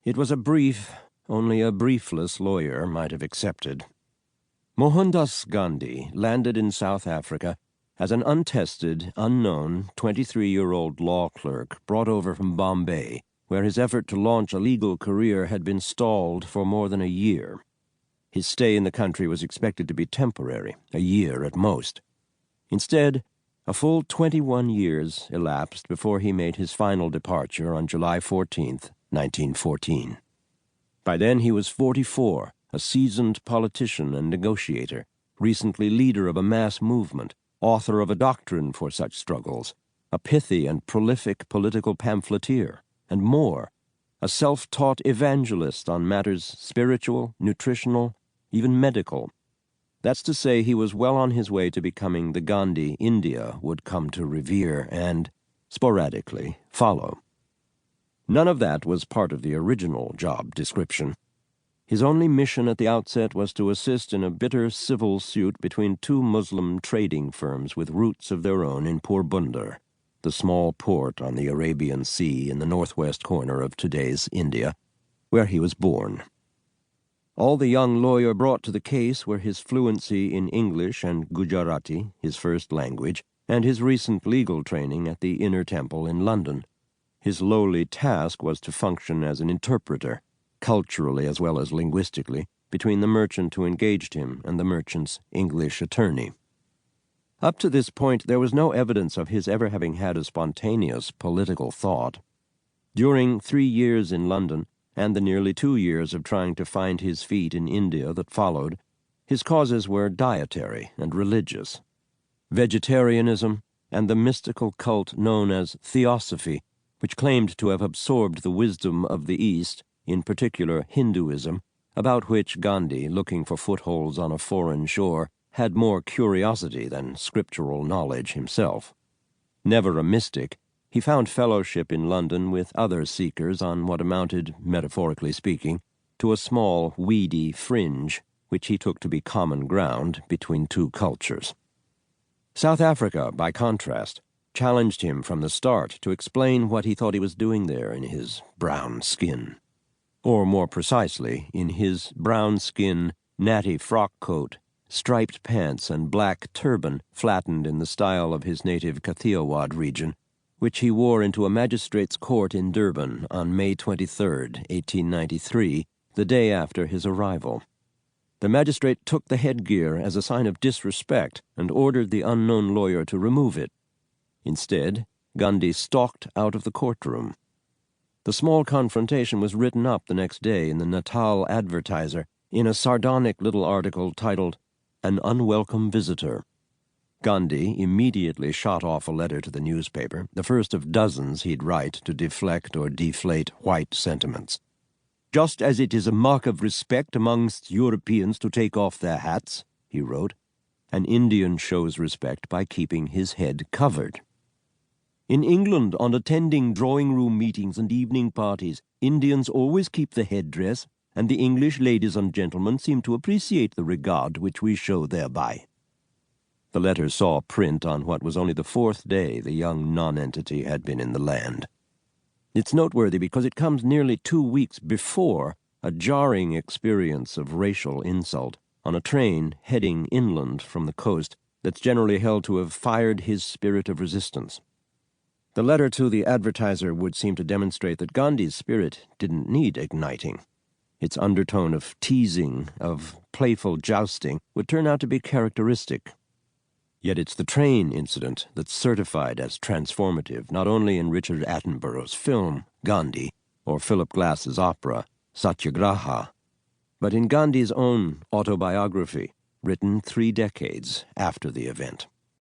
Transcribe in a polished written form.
It was a brief, only a briefless lawyer might have accepted. Mohandas Gandhi landed in South Africa as an untested, unknown 23-year-old law clerk brought over from Bombay, where his effort to launch a legal career had been stalled for more than a year. His stay in the country was expected to be temporary, a year at most. Instead, a full 21 years elapsed before he made his final departure on July 14, 1914. By then he was 44, a seasoned politician and negotiator, recently leader of a mass movement, author of a doctrine for such struggles, a pithy and prolific political pamphleteer, and more, a self-taught evangelist on matters spiritual, nutritional, even medical. That's to say, he was well on his way to becoming the Gandhi India would come to revere and, sporadically, follow. None of that was part of the original job description. His only mission at the outset was to assist in a bitter civil suit between two Muslim trading firms with roots of their own in Porbandar, the small port on the Arabian Sea in the northwest corner of today's India, where he was born. All the young lawyer brought to the case were his fluency in English and Gujarati, his first language, and his recent legal training at the Inner Temple in London. His lowly task was to function as an interpreter, culturally as well as linguistically, between the merchant who engaged him and the merchant's English attorney. Up to this point, there was no evidence of his ever having had a spontaneous political thought. During 3 years in London, and the nearly 2 years of trying to find his feet in India that followed, his causes were dietary and religious. Vegetarianism and the mystical cult known as Theosophy, which claimed to have absorbed the wisdom of the East, in particular Hinduism, about which Gandhi, looking for footholds on a foreign shore, had more curiosity than scriptural knowledge himself. Never a mystic, he found fellowship in London with other seekers on what amounted, metaphorically speaking, to a small, weedy fringe, which he took to be common ground between two cultures. South Africa, by contrast, challenged him from the start to explain what he thought he was doing there in his brown skin. Or more precisely, in his brown skin, natty frock coat, striped pants, and black turban flattened in the style of his native Kathiawad region, which he wore into a magistrate's court in Durban on May 23, 1893, the day after his arrival. The magistrate took the headgear as a sign of disrespect and ordered the unknown lawyer to remove it. Instead, Gandhi stalked out of the courtroom. The small confrontation was written up the next day in the Natal Advertiser in a sardonic little article titled, "An Unwelcome Visitor." Gandhi immediately shot off a letter to the newspaper, the first of dozens he'd write to deflect or deflate white sentiments. "Just as it is a mark of respect amongst Europeans to take off their hats," he wrote, "an Indian shows respect by keeping his head covered. In England, on attending drawing-room meetings and evening parties, Indians always keep the headdress, and the English ladies and gentlemen seem to appreciate the regard which we show thereby." The letter saw print on what was only the 4th day the young nonentity had been in the land. It's noteworthy because it comes nearly 2 weeks before a jarring experience of racial insult on a train heading inland from the coast that's generally held to have fired his spirit of resistance. The letter to the Advertiser would seem to demonstrate that Gandhi's spirit didn't need igniting. Its undertone of teasing, of playful jousting, would turn out to be characteristic. Yet it's the train incident that's certified as transformative, not only in Richard Attenborough's film, Gandhi, or Philip Glass's opera, Satyagraha, but in Gandhi's own autobiography, written 3 decades after the event.